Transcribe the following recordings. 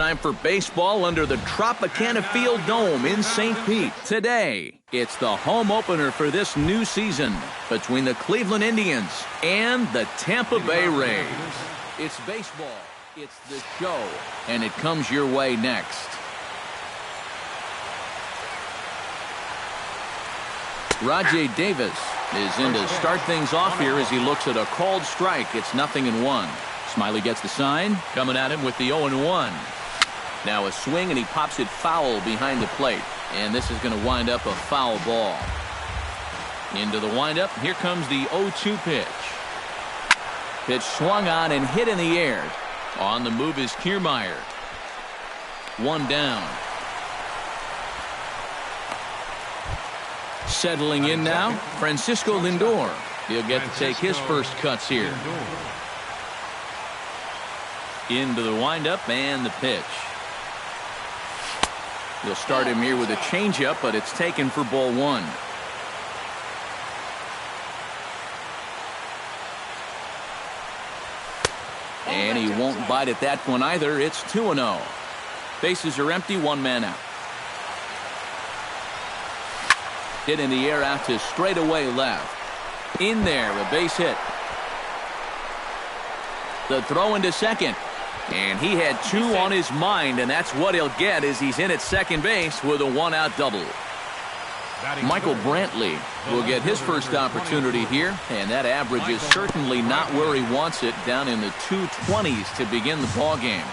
time for baseball under the Tropicana Field Dome in St. Pete. Today, it's the home opener for this new season between the Cleveland Indians and the Tampa Bay Rays. It's baseball, it's the show, and it comes your way next. Rajay Davis is in to start things off here as he looks at a called strike. It's 0-1. Smiley gets the sign, coming at him with the 0-1. Now a swing, and he pops it foul behind the plate. And this is going to wind up a foul ball. Into the windup, here comes the 0-2 pitch. Pitch swung on and hit in the air. On the move is Kiermaier. One down. Settling in now, Francisco Lindor. He'll get to take his first cuts here. Into the windup and the pitch. You'll start him here with a changeup, but it's taken for ball one. And he won't bite at that one either. It's 2-0. Bases are empty, one man out. Hit in the air out to straightaway left. In there, a base hit. The throw into second. And he had two on his mind, and that's what he'll get as he's in at second base with a one-out double. Michael Brantley will get his first opportunity here, and that average is certainly not where he wants it, down in the 220s to begin the ballgame.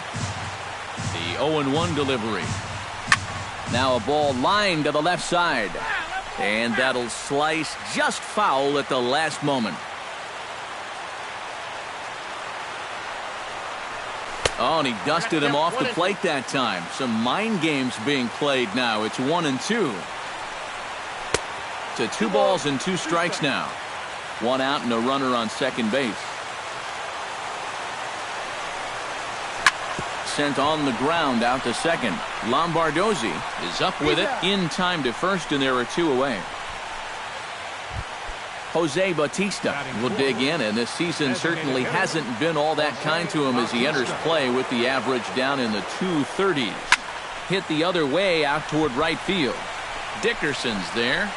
The 0-1 delivery. Now a ball lined to the left side. And that'll slice just foul at the last moment. Oh, and he dusted him off the plate that time. Some mind games being played now. It's 1-2. To 2 balls and 2 strikes now. One out and a runner on second base. Sent on the ground out to second. Lombardozzi is up with it in time to first, and there are 2 away. Jose Bautista will dig in, and this season certainly hasn't been all that kind to him as he enters play with the average down in the 230s. Hit the other way out toward right field. Dickerson's there.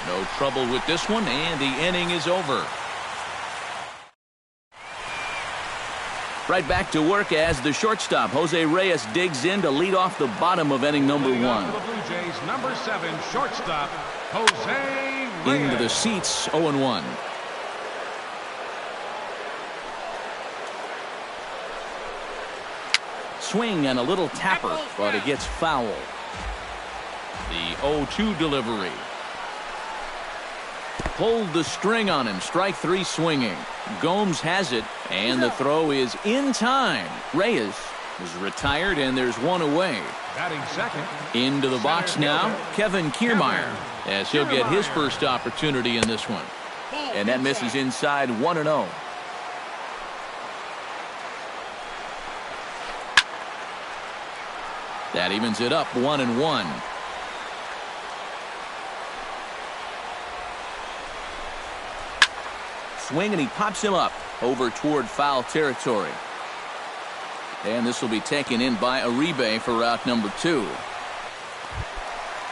No trouble with this one, and the inning is over. Right back to work as the shortstop, Jose Reyes, digs in to lead off the bottom of inning number 1. The Blue Jays, number 7, shortstop, Jose Reyes. Into the seats, 0-1. Swing and a little tapper, but it gets foul. The 0-2 delivery. Pulled the string on him. Strike 3 swinging. Gomes has it, and the throw is in time. Reyes is retired, and there's 1 away. Batting second. Into the box now, Kevin Kiermaier, as he'll get his first opportunity in this one. And that misses inside, 1-0. That evens it up, 1-1. Swing, and he pops him up over toward foul territory. And this will be taken in by Uribe for route number 2.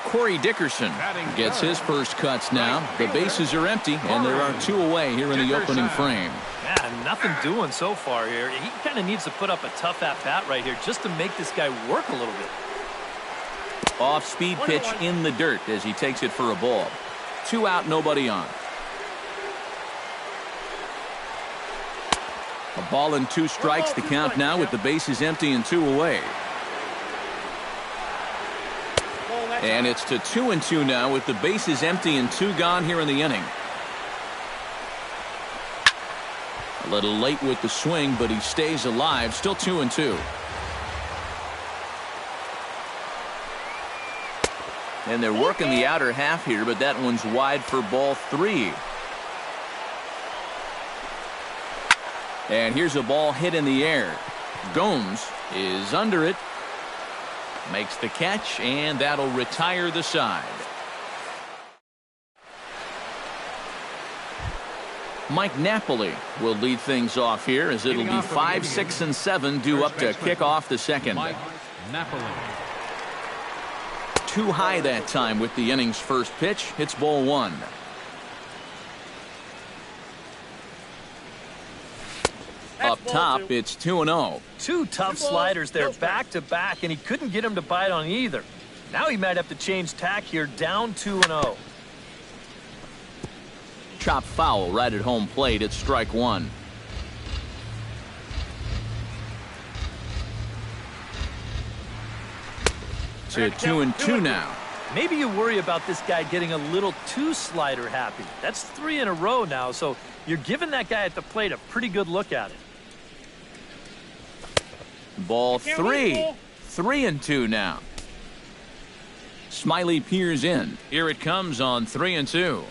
Corey Dickerson gets his first cuts now. The bases are empty, and there are 2 away here in the opening frame. Yeah, nothing doing so far here. He kind of needs to put up a tough at-bat right here just to make this guy work a little bit. Off-speed pitch in the dirt as he takes it for a ball. 2 out, nobody on. A ball and 2 strikes, the count now with the bases empty and 2 away. And it's to 2-2 now with the bases empty and 2 gone here in the inning. A little late with the swing, but he stays alive. Still 2-2. And they're working the outer half here, but that one's wide for ball 3. And here's a ball hit in the air. Gomes is under it. Makes the catch, and that'll retire the side. Mike Napoli will lead things off here as it'll be 5, 6, and 7 due up to kick off the second. Mike Napoli. Too high that time with the inning's first pitch. It's ball 1. Up top, it's 2-0. Two tough sliders there back to back, and he couldn't get him to bite on either. Now he might have to change tack here, down 2-0. Chop foul right at home plate. It's strike 1. To 2-2 now. Maybe you worry about this guy getting a little too slider happy. That's 3 in a row now, so you're giving that guy at the plate a pretty good look at it. Ball 3. 3-2 now. Smiley peers in. Here it comes on 3-2.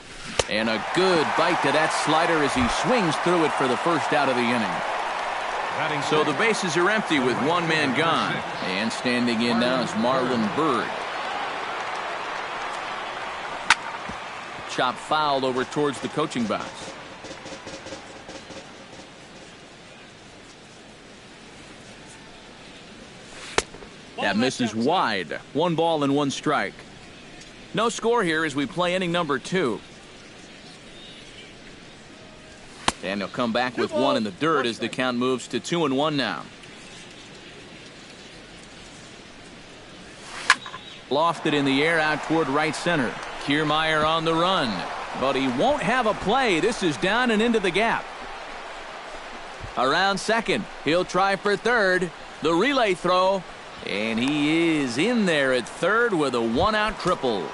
And a good bite to that slider as he swings through it for the first out of the inning. So the bases are empty with one man gone. And standing in now is Marlon Byrd. Chop foul over towards the coaching box. That misses wide. 1 ball and 1 strike. No score here as we play inning number 2. And he'll come back with 1 in the dirt as the count moves to 2-1 now. Lofted in the air out toward right center. Kiermaier on the run. But he won't have a play. This is down and into the gap. Around second. He'll try for third. The relay throw. And he is in there at third with a 1-out triple.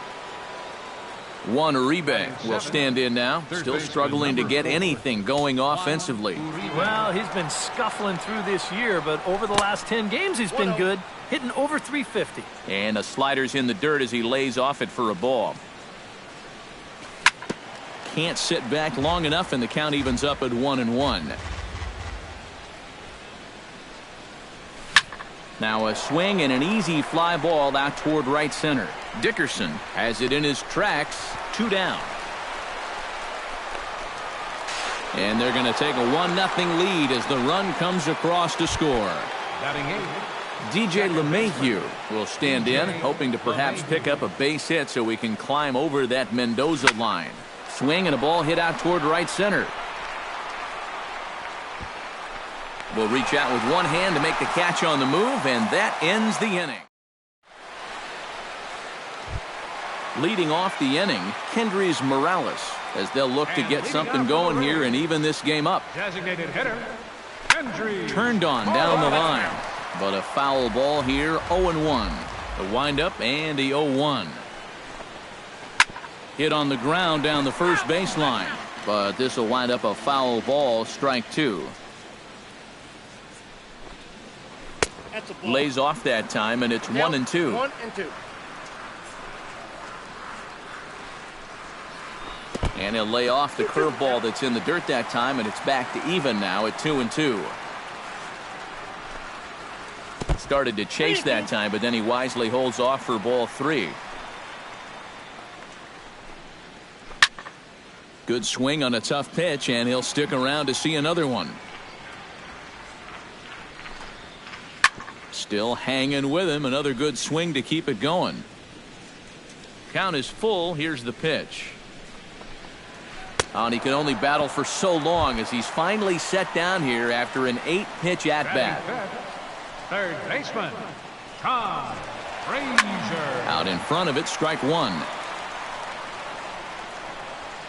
Juan Uribe will stand in now, still struggling to get anything going offensively. Well, he's been scuffling through this year, but over the last 10 games he's been good, hitting over 350. And the slider's in the dirt as he lays off it for a ball. Can't sit back long enough, and the count evens up at 1-1. Now a swing and an easy fly ball out toward right center. Dickerson has it in his tracks. 2 down. And they're going to take a 1-0 lead as the run comes across to score. DJ LeMahieu will stand in, hoping to perhaps pick up a base hit so we can climb over that Mendoza line. Swing and a ball hit out toward right center. Will reach out with one hand to make the catch on the move, and that ends the inning. Leading off the inning, Kendrys Morales, as they'll look to get something going here and even this game up. Designated hitter, Kendrys Turned on down the line, but a foul ball here, 0-1. The windup and the 0-1. Hit on the ground down the first baseline, but this will wind up a foul ball, strike 2. Lays off that time, and it's 1-2. 1-2. And he'll lay off the curveball that's in the dirt that time, and it's back to even now at 2-2. Started to chase that time, but then he wisely holds off for ball 3. Good swing on a tough pitch, and he'll stick around to see another one. Still hanging with him. Another good swing to keep it going. Count is full. Here's the pitch. And he can only battle for so long as he's finally set down here after an 8-pitch at-bat. Third baseman, Tom Frazier. Out in front of it, strike 1.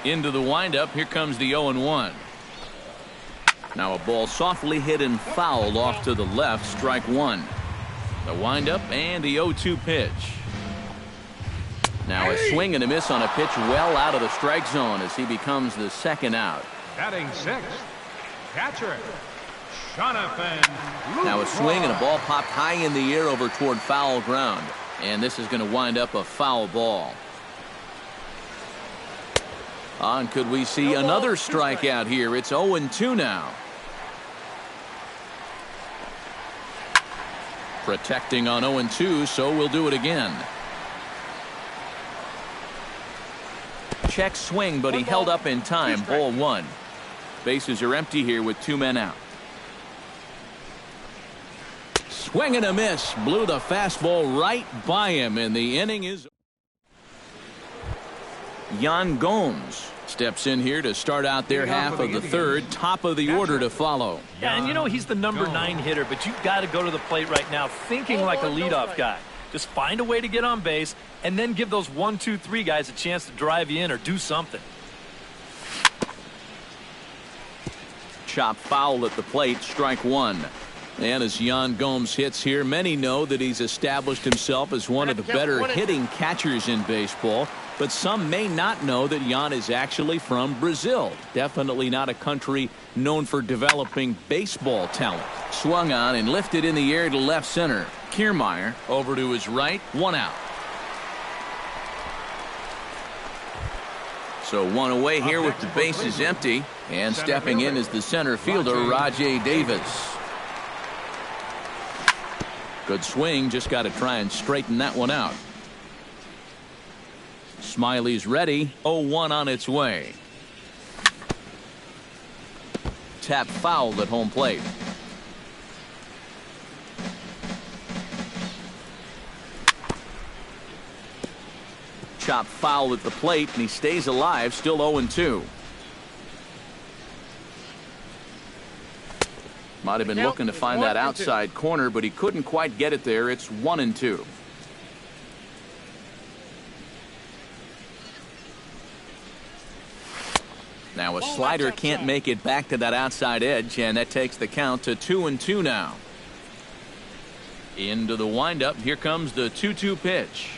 Into the windup. Here comes the 0-1. Now a ball softly hit and fouled off to the left, strike 1. The windup and the 0-2 pitch. Now a swing and a miss on a pitch well out of the strike zone as he becomes the second out. Batting sixth, catcher, Jonathan. Now a swing and a ball popped high in the air over toward foul ground. And this is going to wind up a foul ball. And could we see another strikeout here? It's 0-2 now. Protecting on 0-2, so we'll do it again. Check swing, but he held up in time. Ball 1. Bases are empty here with 2 men out. Swing and a miss. Blew the fastball right by him, and the inning is... Yan Gomes steps in here to start out their half of the third. Top of the order to follow. Yeah, and you know he's the number 9 hitter, but you've got to go to the plate right now thinking like a leadoff guy. Just find a way to get on base, and then give those 1, 2, 3 guys a chance to drive you in or do something. Chop foul at the plate, strike 1. And as Yan Gomes hits here, many know that he's established himself as one of the better hitting catchers in baseball. But some may not know that Yan is actually from Brazil. Definitely not a country known for developing baseball talent. Swung on and lifted in the air to left center. Kiermaier over to his right, 1 out. So 1 away here with the bases empty. And stepping in is the center fielder, Rajai Davis. Good swing, just got to try and straighten that one out. Smiley's ready, 0-1 on its way. Tap fouled at home plate. Chop foul at the plate, and he stays alive, still 0-2. Might have been looking to find that outside corner, but he couldn't quite get it there. It's 1-2. Now a slider can't make it back to that outside edge, and that takes the count to 2-2 now. Into the windup. Here comes the 2-2 pitch.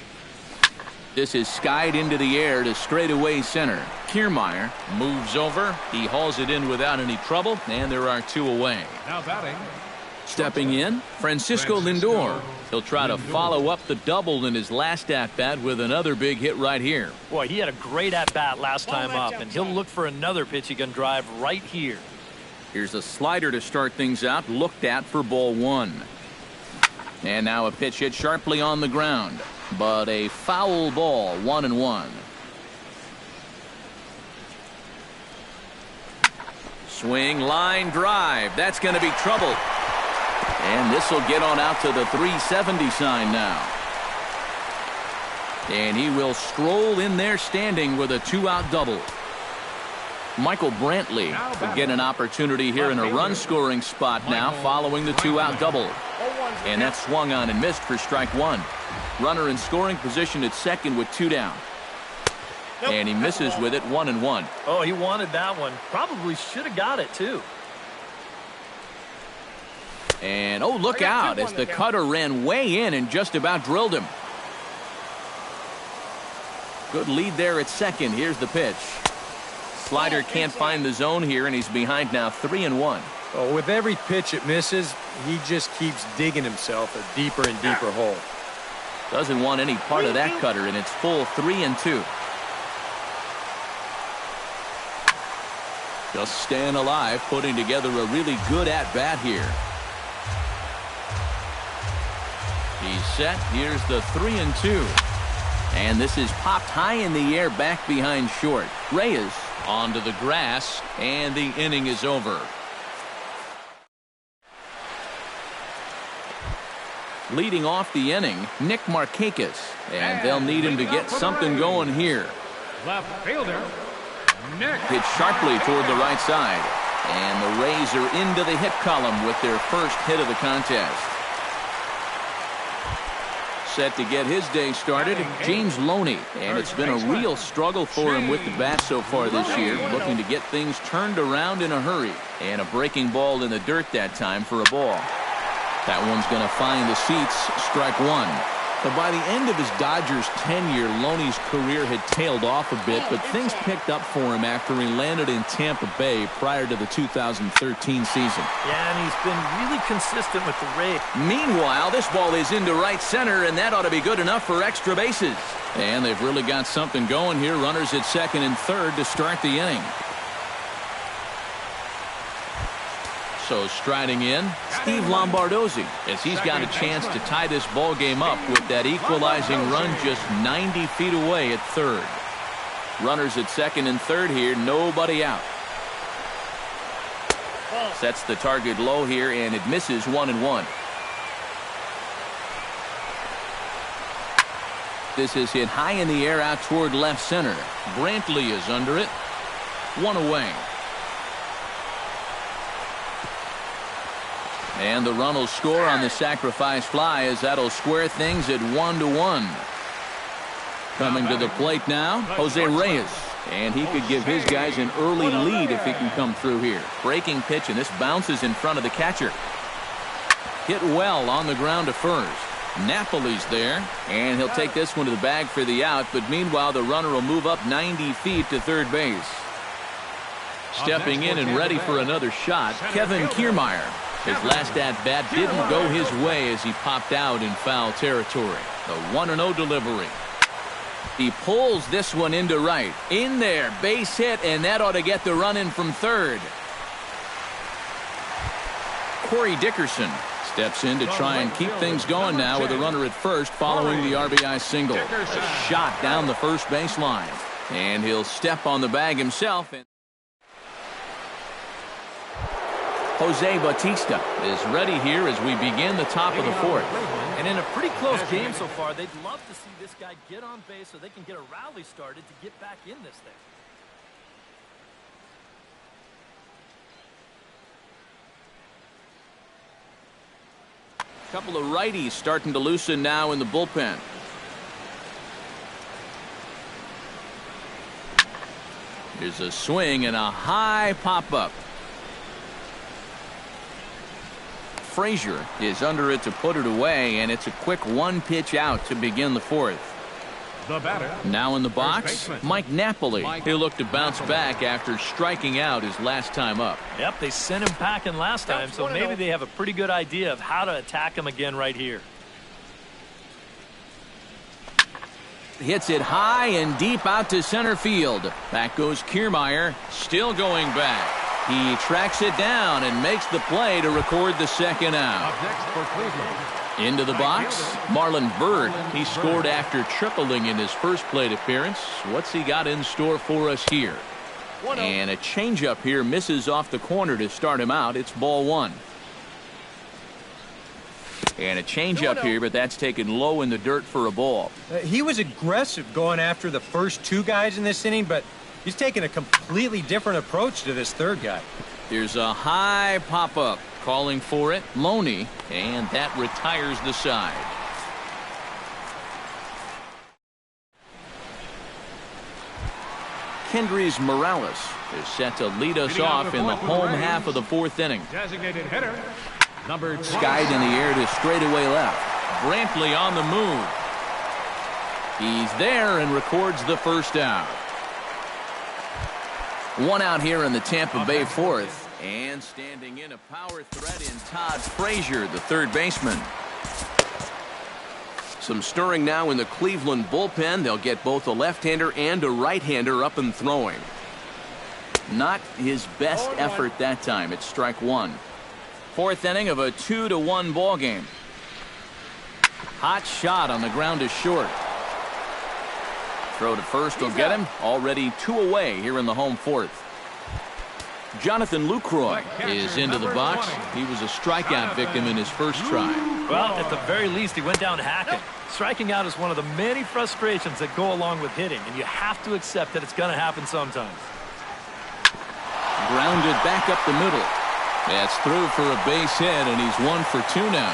This is skied into the air to straightaway center. Kiermaier moves over. He hauls it in without any trouble, and there are 2 away. Now batting. Stepping in, Francisco Lindor. He'll try to follow up the double in his last at-bat with another big hit right here. Boy, he had a great at-bat last time up, and he'll look for another pitch he can drive right here. Here's a slider to start things out, looked at for ball 1. And now a pitch hit sharply on the ground, but a foul ball, 1-1. Swing, line drive. That's going to be trouble. And this will get on out to the 370 sign now. And he will stroll in there standing with a 2-out double. Michael Brantley will get an opportunity here in a run-scoring spot now following the 2-out double. And that's swung on and missed for strike 1. Runner in scoring position at second with 2 down. And he misses with it, 1-1. Oh, he wanted that one. Probably should have got it, too. And, oh, look out as the cutter ran way in and just about drilled him. Good lead there at second. Here's the pitch. Slider can't find the zone here, and he's behind now 3-1. Oh, with every pitch it misses, he just keeps digging himself a deeper and deeper hole. Doesn't want any part of that cutter, and it's full 3-2. Just staying alive, putting together a really good at-bat here. He's set. Here's the 3-2. And this is popped high in the air back behind short. Reyes onto the grass, and the inning is over. Leading off the inning, Nick Markakis. And they'll need him to get something going here. Left fielder, Nick. Hit sharply toward the right side. And the Rays are into the hit column with their first hit of the contest. Set to get his day started, James Loney. And it's been a real struggle for him with the bat so far this year, looking to get things turned around in a hurry. And a breaking ball in the dirt that time for a ball. That one's going to find the seats, strike 1. But by the end of his Dodgers tenure, Loney's career had tailed off a bit, but things picked up for him after he landed in Tampa Bay prior to the 2013 season. Yeah, and he's been really consistent with the Rays. Meanwhile, this ball is into right center, and that ought to be good enough for extra bases. And they've really got something going here. Runners at second and third to start the inning. So striding in, Steve Lombardozzi, as he's got a chance to tie this ball game up with that equalizing run just 90 feet away at third. Runners at second and third here, nobody out. Sets the target low here, and it misses 1-1. This is hit high in the air out toward left center. Brantley is under it. 1 away. And the run will score on the sacrifice fly, as that'll square things at 1-1. Coming to the plate now, Jose Reyes. And he could give his guys an early lead if he can come through here. Breaking pitch, and this bounces in front of the catcher. Hit well on the ground to first. Napoli's there, and he'll take this one to the bag for the out, but meanwhile the runner will move up 90 feet to third base. Stepping in and ready for another shot, Kevin Kiermaier. His last at-bat didn't go his way as he popped out in foul territory. The 1-0 delivery. He pulls this one into right. In there, base hit, and that ought to get the run in from third. Corey Dickerson steps in to try and keep things going now with a runner at first following the RBI single. A shot down the first baseline. And he'll step on the bag himself. Jose Bautista is ready here as we begin the top of the fourth. And in a pretty close game so far, they'd love to see this guy get on base so they can get a rally started to get back in this thing. A couple of righties starting to loosen now in the bullpen. Here's a swing and a high pop-up. Frazier is under it to put it away, and it's a quick one pitch out to begin the fourth. The batter. Now in the box, Mike Napoli. He'll look to bounce back after striking out his last time up. Yep, they sent him packing last time, so maybe they have a pretty good idea of how to attack him again right here. Hits it high and deep out to center field. Back goes Kiermaier, still going back. He tracks it down and makes the play to record the second out. Up next for Cleveland. Into the box, Marlon Byrd. He scored after tripling in his first plate appearance. What's he got in store for us here? And a changeup here misses off the corner to start him out. It's ball one. And a changeup here, but that's taken low in the dirt for a ball. He was aggressive going after the first two guys in this inning, but he's taking a completely different approach to this third guy. There's a high pop-up. Calling for it, Loney, and that retires the side. Kendrys Morales is set to lead us off in the home half of the fourth inning. Designated hitter, number 20. Skied in the air to straightaway left. Brantley on the move. He's there and records the first out. One out here in the Tampa Bay fourth. And standing in a power threat in Todd Frazier, the third baseman. Some stirring now in the Cleveland bullpen. They'll get both a left-hander and a right-hander up and throwing. Not his best effort that time. It's strike one. Fourth inning of a 2-1 ball game. Hot shot on the ground to short. Throw to first will get him. Already 2 away here in the home fourth. Jonathan Lucroy is into the box. He was a strikeout victim in his first try. Well, at the very least, he went down hacking. Striking out is one of the many frustrations that go along with hitting, and you have to accept that it's going to happen sometimes. Grounded back up the middle. That's through for a base hit, and he's 1 for 2 now.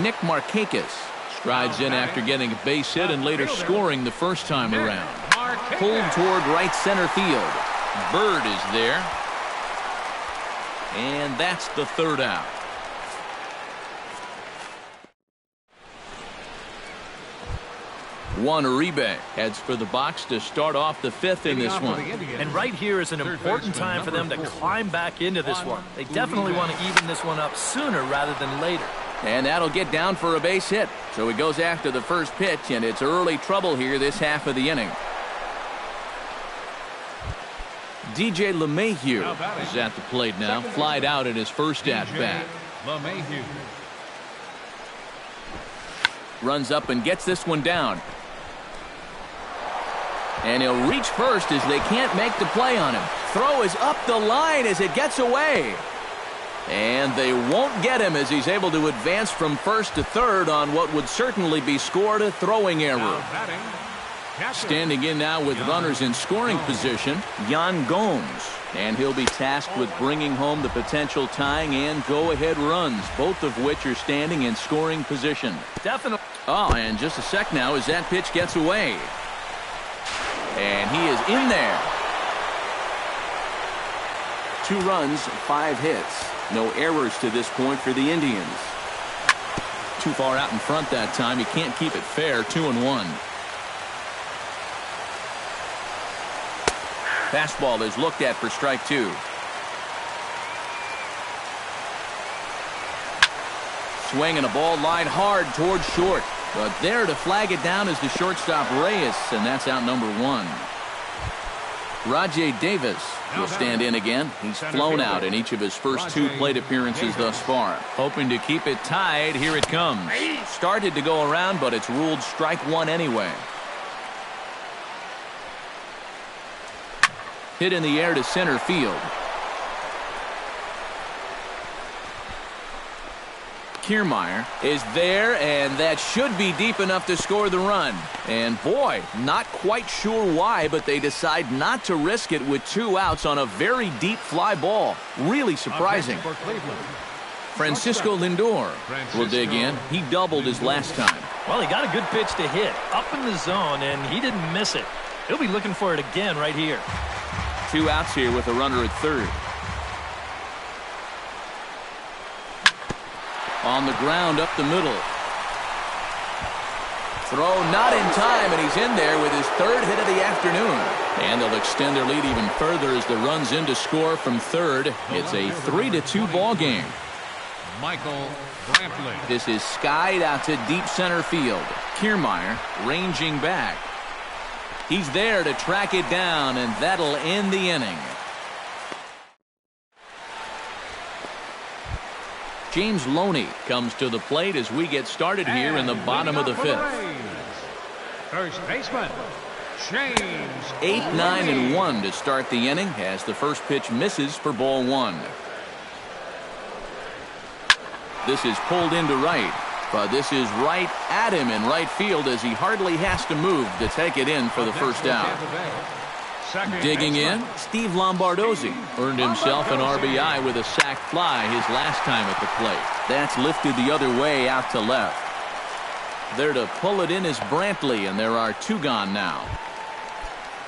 Nick Markakis strides in after getting a base hit and later scoring the first time around. Pulled toward right center field. Byrd is there. And that's the third out. Juan Uribe heads for the box to start off the fifth in this one. And right here is an important time for them to climb back into this one. They definitely want to even this one up sooner rather than later. And that'll get down for a base hit. So he goes after the first pitch, and it's early trouble here this half of the inning. DJ LeMahieu is at the plate now. Flied out in his first at-bat. Runs up and gets this one down. And he'll reach first as they can't make the play on him. Throw is up the line as it gets away. And they won't get him as he's able to advance from first to third on what would certainly be scored a throwing error. Standing in now with runners in scoring position, Yan Gomes. And he'll be tasked with bringing home the potential tying and go-ahead runs, both of which are standing in scoring position. Definitely. Oh, and just a sec now as that pitch gets away. And he is in there. 2 runs, 5 hits. No errors to this point for the Indians. Too far out in front that time. You can't keep it fair. 2-1. Fastball is looked at for strike 2. Swing and a ball line hard towards short. But there to flag it down is the shortstop Reyes, and that's out number 1. Rajay Davis will stand in again. He's flown out in each of his first 2 plate appearances thus far. Hoping to keep it tied. Here it comes. Started to go around, but it's ruled strike 1 anyway. Hit in the air to center field. Kiermaier is there, and that should be deep enough to score the run. And boy, not quite sure why, but they decide not to risk it with 2 outs on a very deep fly ball. Really surprising. Francisco Lindor will dig in. He doubled his last time. Well, he got a good pitch to hit up in the zone, and he didn't miss it. He'll be looking for it again right here. 2 outs here with a runner at third. On the ground up the middle. Throw not in time, and he's in there with his 3rd hit of the afternoon. And they'll extend their lead even further as the run's in to score from third. It's a 3-2 ball game. Michael Brantley. This is skied out to deep center field. Kiermaier ranging back. He's there to track it down, and that'll end the inning. James Loney comes to the plate as we get started here in the bottom of the 5th. First baseman, James. 8, 9, and 1 to start the inning as the first pitch misses for ball 1. This is pulled into right, but this is right at him in right field as he hardly has to move to take it in for the first out. Digging in, Steve Lombardozzi earned himself an RBI with a sac fly his last time at the plate. That's lifted the other way out to left. There to pull it in is Brantley, and there are 2 gone now.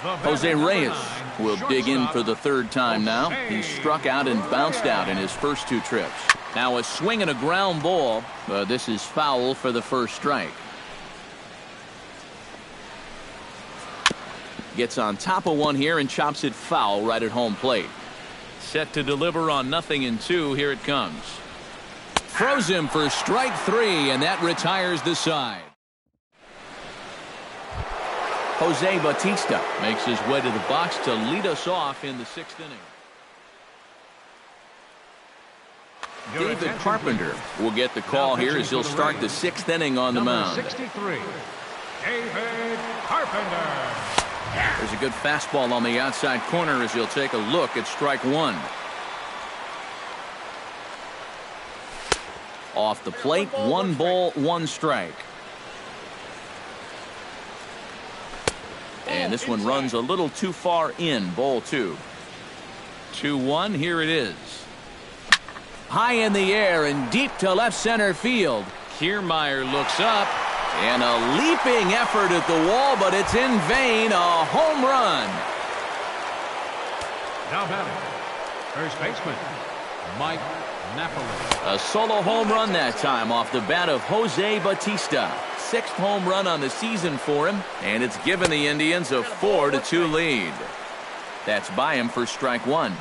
Jose Reyes will dig in for the 3rd time now. He struck out and bounced out in his first 2 trips. Now a swing and a ground ball. This is foul for the first strike. Gets on top of one here and chops it foul right at home plate. Set to deliver on 0-2. Here it comes. Throws him for strike 3, and that retires the side. Jose Bautista makes his way to the box to lead us off in the 6th inning. David Carpenter will get the call here as he'll start the 6th inning on the mound. 63, David Carpenter. There's a good fastball on the outside corner as he'll take a look at strike 1. Off the plate, 1 ball, 1 strike. And this one runs a little too far in, ball 2. 2-1, here it is. High in the air and deep to left center field. Kiermaier looks up. And a leaping effort at the wall, but it's in vain. A home run. Now batting, first baseman, Mike Napoli. A solo home run that time off the bat of Jose Bautista. 6th home run on the season for him, and it's given the Indians a 4-2 lead. That's by him for strike 1.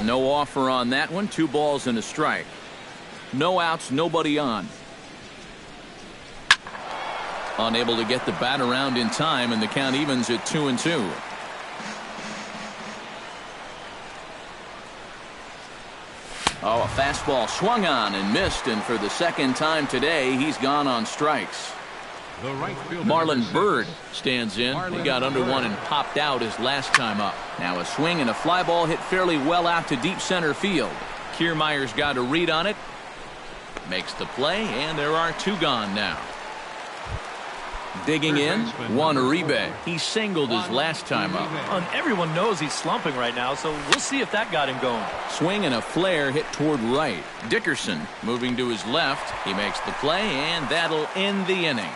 No offer on that one. 2 balls and a strike. No outs, nobody on. Unable to get the bat around in time, and the count evens at 2-2. Oh, a fastball swung on and missed, and for the 2nd time today, he's gone on strikes. The right fielder, Marlon Byrd stands in. He got under one and popped out his last time up. Now a swing and a fly ball hit fairly well out to deep center field. Kiermaier's got a read on it. Makes the play, and there are two gone now. Digging in, Juan Uribe. He singled his last time up. And everyone knows he's slumping right now, so we'll see if that got him going. Swing and a flare hit toward right. Dickerson moving to his left. He makes the play, and that'll end the inning.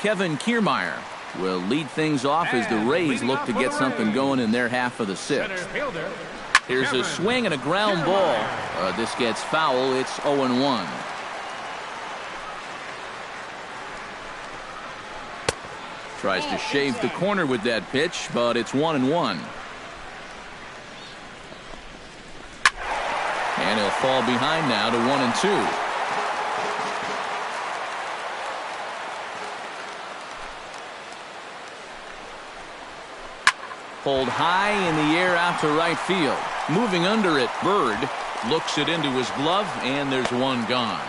Kevin Kiermaier will lead things off as the Rays look to get something going in their half of the sixth. Here's a swing and a ground ball. This gets foul. It's 0-1. Tries to shave the corner with that pitch, but it's 1-1. And he'll fall behind now to 1-2. Pulled high in the air out to right field. Moving under it, Bird looks it into his glove, and there's one gone.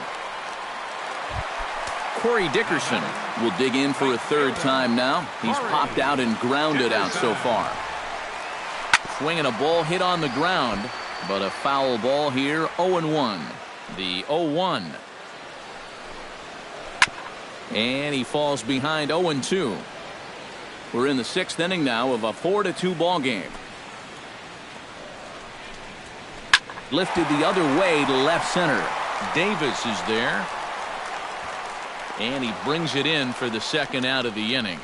Corey Dickerson will dig in for a third time now. He's popped out and grounded out so far. Swinging a ball hit on the ground, but a foul ball here, 0-1. The 0-1. And he falls behind 0-2. We're in the sixth inning now of a 4-2 ball game. Lifted the other way to left center. Davis is there. And he brings it in for the second out of the inning.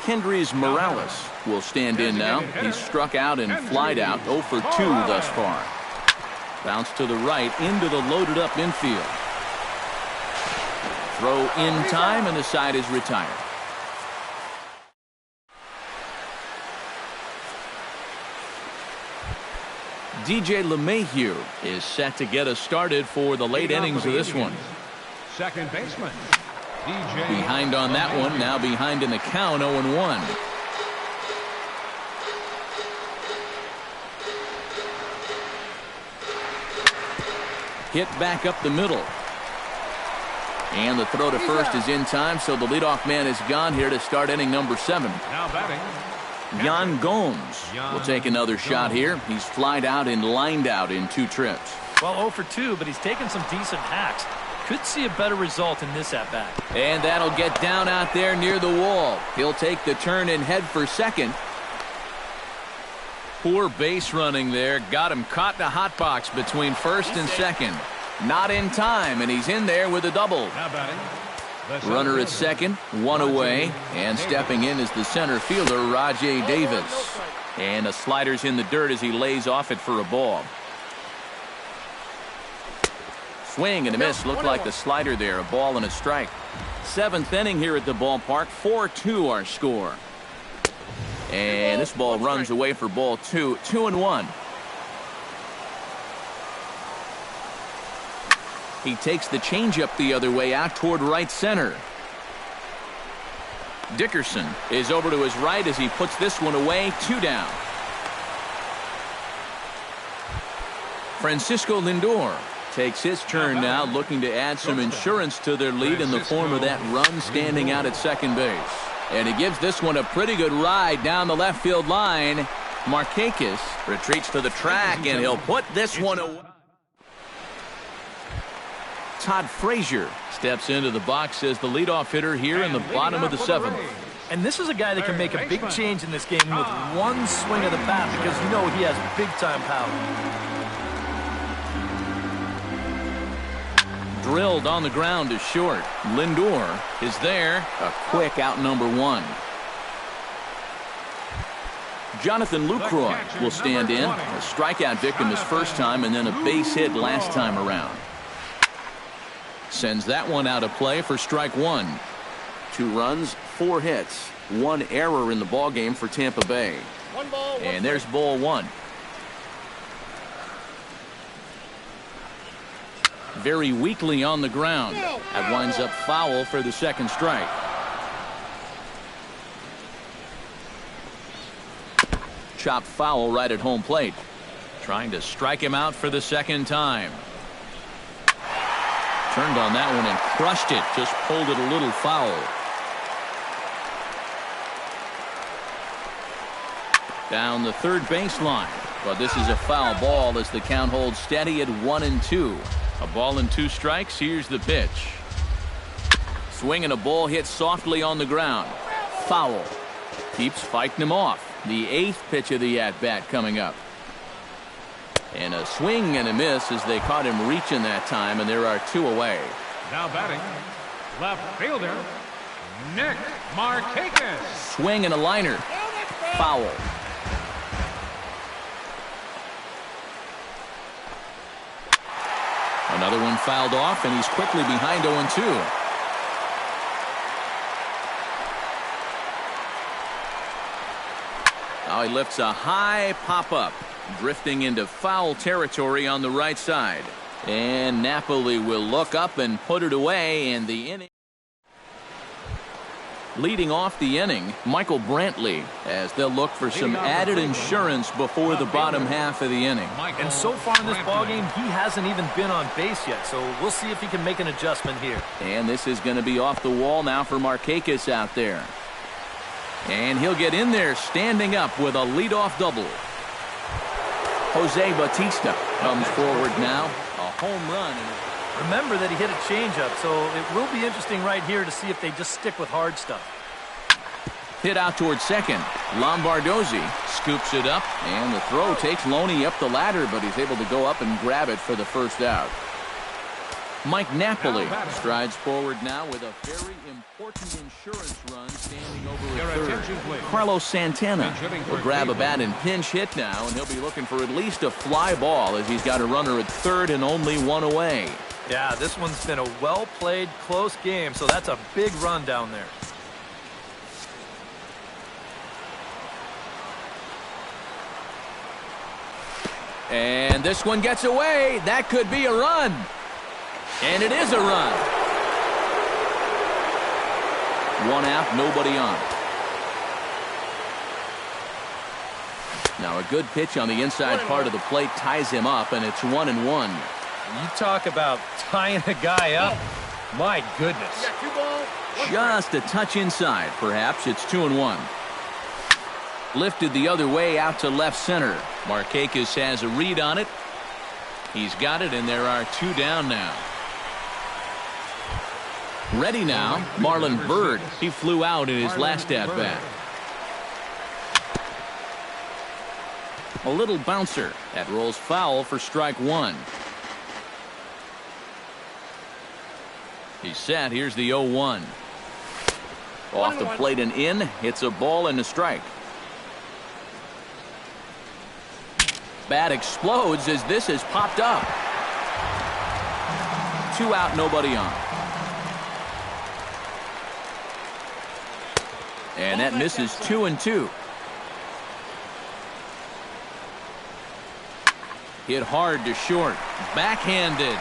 Kendrys Morales will stand in now. He's struck out and flied out, 0 for 2 thus far. Bounce to the right into the loaded up infield. Throw in time, and the side is retired. DJ LeMahieu is set to get us started for the late innings of this one. Second baseman, DJ. Behind on that one, now behind in the count, 0-1. Hit back up the middle. And the throw to first is in time, so the leadoff man is gone here to start inning number 7. Now batting, Yan Gomes will take another shot here. He's flied out and lined out in 2 trips. Well, 0 for 2, but he's taken some decent hacks. Could see a better result in this at-bat. And that'll get down out there near the wall. He'll take the turn and head for second. Poor base running there. Got him caught in a hot box between first and second. Not in time, and he's in there with a double. now batting. Runner at second, 1 away, and stepping in is the center fielder, Rajai Davis. And a slider's in the dirt as he lays off it for a ball. Swing and a miss. Looked like the slider there. A ball and a strike. 7th inning here at the ballpark. 4-2 our score. And this ball runs away for ball 2. 2-1. He takes the changeup the other way out toward right center. Dickerson is over to his right as he puts this one away. 2 down. Francisco Lindor takes his turn now, looking to add some insurance to their lead in the form of that run standing out at second base. And he gives this one a pretty good ride down the left field line. Markakis retreats to the track, and he'll put this one away. Todd Frazier steps into the box as the leadoff hitter here in the bottom of the 7th. And this is a guy that can make a big change in this game with one swing of the bat, because you know he has big-time power. Drilled on the ground to short. Lindor is there. A quick out number 1. Jonathan Lucroy will stand in. A strikeout victim his first time, and then a base hit last time around. Sends that one out of play for strike 1. 2 runs, 4 hits, 1 error in the ball game for Tampa Bay. And there's ball 1. Very weakly on the ground. That winds up foul for the second strike. Chopped foul right at home plate. Trying to strike him out for the second time. Turned on that one and crushed it. Just pulled it a little foul. Down the third baseline. But this is a foul ball as the count holds steady at 1-2. A ball and 2 strikes. Here's the pitch. Swing and a ball hit softly on the ground. Foul. Keeps fighting him off. The 8th pitch of the at-bat coming up. And a swing and a miss as they caught him reaching that time, and there are 2 away. Now batting, left fielder, Nick Markakis. Swing and a liner. Foul. Another one fouled off, and he's quickly behind 0-2. Now he lifts a high pop-up, drifting into foul territory on the right side. And Napoli will look up and put it away, and the inning. Leading off the inning, Michael Brantley, as they'll look for some added insurance before the bottom half of the inning. And so far in this ballgame, he hasn't even been on base yet, so we'll see if he can make an adjustment here. And this is going to be off the wall now for Markakis out there. And he'll get in there standing up with a leadoff double. Jose Bautista comes forward now. A home run. Remember that he hit a changeup, so it will be interesting right here to see if they just stick with hard stuff. Hit out towards second. Lombardozzi scoops it up, and the throw takes Loney up the ladder, but he's able to go up and grab it for the first out. Mike Napoli strides forward now with a very important insurance run standing over at third. Carlos Santana will grab a bat and pinch hit now, and he'll be looking for at least a fly ball as he's got a runner at third and only 1 away. Yeah, this one's been a well-played, close game, so that's a big run down there. And this one gets away. That could be a run. And it is a run. 1 out, nobody on. Now a good pitch on the inside part of the plate ties him up, and it's 1-1. You talk about tying a guy up. My goodness. Just a touch inside, perhaps. It's 2-1. Lifted the other way out to left center. Markakis has a read on it. He's got it, and there are 2 down now. Ready now, Marlon Byrd. He flew out in his last at-bat. A little bouncer. That rolls foul for strike 1. He's set. Here's the 0-1. Off the plate and in. It's a ball and a strike. Bat explodes as this has popped up. 2 out, nobody on. And that misses 2-2. Hit hard to short. Backhanded.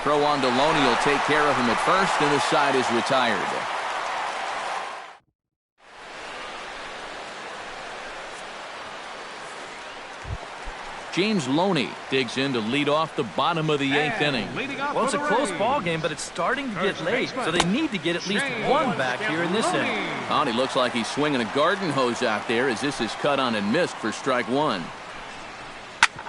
Throw on to Loney will take care of him at first, and the side is retired. James Loney digs in to lead off the bottom of the 8th inning. Well, it's a close ball game, but it's starting to get late, so they need to get at least 1 back here in this inning. Oh, and he looks like he's swinging a garden hose out there as this is cut on and missed for strike 1.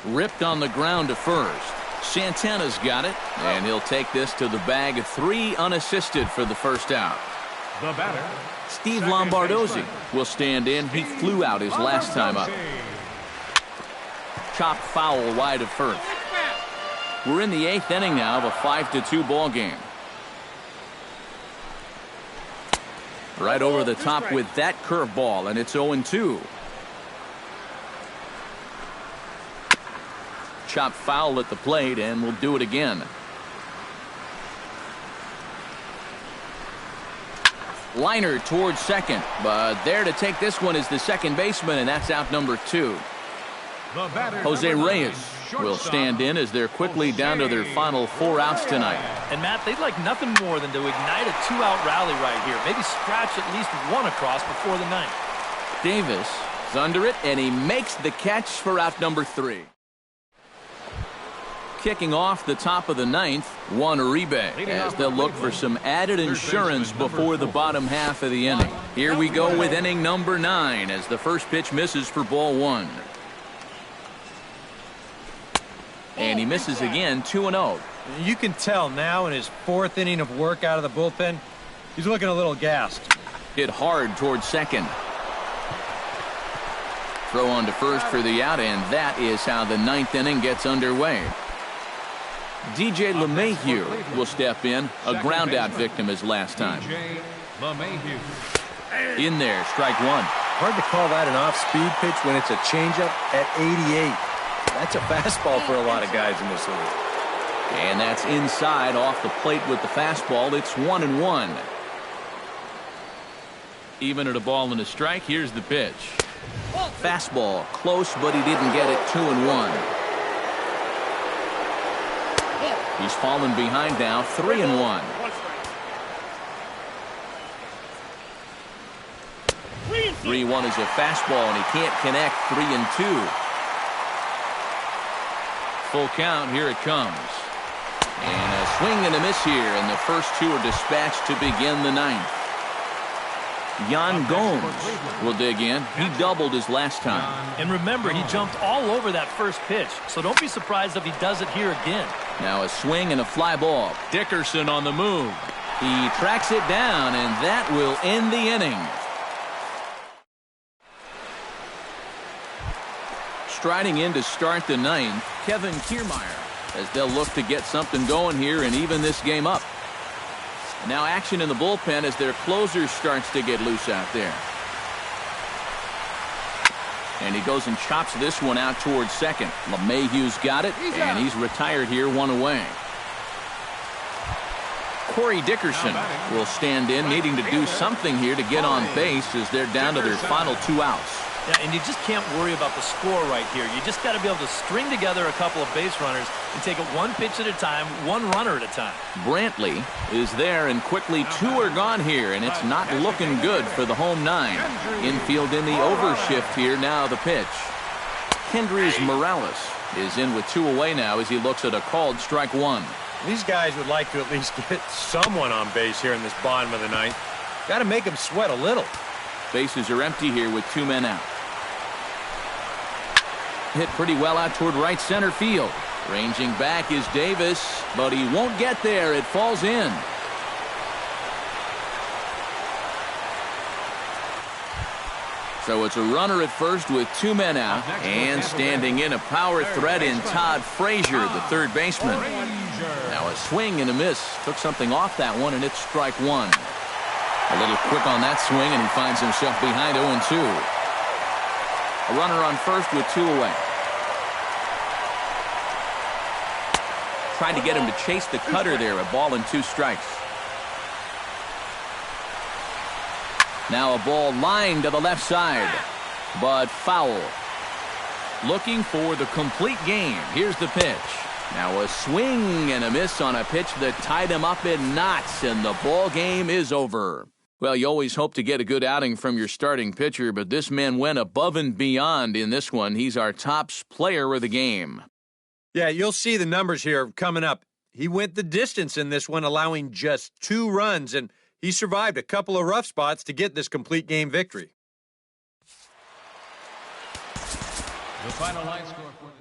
Ripped on the ground to first. Santana's got it, and he'll take this to the bag. 3 unassisted for the first out. The batter, Steve Lombardozzi will stand in. He flew out his last time up. Chopped foul wide of first. We're in the 8th inning now of a 5-2 ball game. Right over the top with that curveball, and it's 0-2. Chopped foul at the plate, and we'll do it again. Liner towards second, but there to take this one is the second baseman, and that's out number 2. Jose Reyes will stand in as they're quickly down to their final 4 outs tonight. And Matt, they'd like nothing more than to ignite a 2-out rally right here. Maybe scratch at least 1 across before the 9th. Davis is under it, and he makes the catch for out number 3. Kicking off the top of the ninth, Juan Uribe, as they'll look for some added insurance before the bottom half of the inning. Here we go with inning number 9 as the first pitch misses for ball 1. And he misses again, 2-0. You can tell now in his 4th inning of work out of the bullpen, he's looking a little gassed. Hit hard towards second. Throw on to first for the out, and that is how the 9th inning gets underway. DJ LeMahieu will step in, a ground-out victim as last time. In there, strike 1. Hard to call that an off-speed pitch when it's a changeup at 88. That's a fastball for a lot of guys in this league. And that's inside off the plate with the fastball. It's 1-1. Even at a ball and a strike, here's the pitch. Fastball, close, but he didn't get it. 2-1. He's fallen behind now, 3-1. 3-1 is a fastball, and he can't connect. 3-2. Full count, here it comes. And a swing and a miss here, and the first 2 are dispatched to begin the 9th. Yan Gomes will dig in. He doubled his last time. And remember, he jumped all over that first pitch, so don't be surprised if he does it here again. Now a swing and a fly ball. Dickerson on the move. He tracks it down, and that will end the inning. Striding in to start the 9th, Kevin Kiermaier, as they'll look to get something going here and even this game up. Now action in the bullpen as their closer starts to get loose out there. And he goes and chops this one out towards second. LeMahieu's got it, and he's retired here, 1 away. Corey Dickerson will stand in, needing to do something here to get on base as they're down to their final 2 outs. Yeah, and you just can't worry about the score right here. You just got to be able to string together a couple of base runners and take it 1 pitch at a time, 1 runner at a time. Brantley is there, and quickly 2 are gone here, and it's not looking good for the home 9. Infield in the overshift here. Now the pitch. Kendrys Morales is in with 2 away now as he looks at a called strike 1. These guys would like to at least get someone on base here in this bottom of the 9th. Got to make them sweat a little. Bases are empty here with 2 men out. Hit pretty well out toward right center field. Ranging back is Davis, but he won't get there. It falls in. So it's a runner at first with 2 men out, and standing in a power threat in Todd Frazier, the third baseman. Now a swing and a miss. Took something off that one, and it's strike 1. A little quick on that swing, and he finds himself behind 0-2. A runner on first with 2 away. Tried to get him to chase the cutter there. A ball and 2 strikes. Now a ball lined to the left side, but foul. Looking for the complete game. Here's the pitch. Now a swing and a miss on a pitch that tied him up in knots, and the ball game is over. Well, you always hope to get a good outing from your starting pitcher, but this man went above and beyond in this one. He's our top player of the game. Yeah, you'll see the numbers here coming up. He went the distance in this one, allowing just 2 runs, and he survived a couple of rough spots to get this complete game victory. The final line score for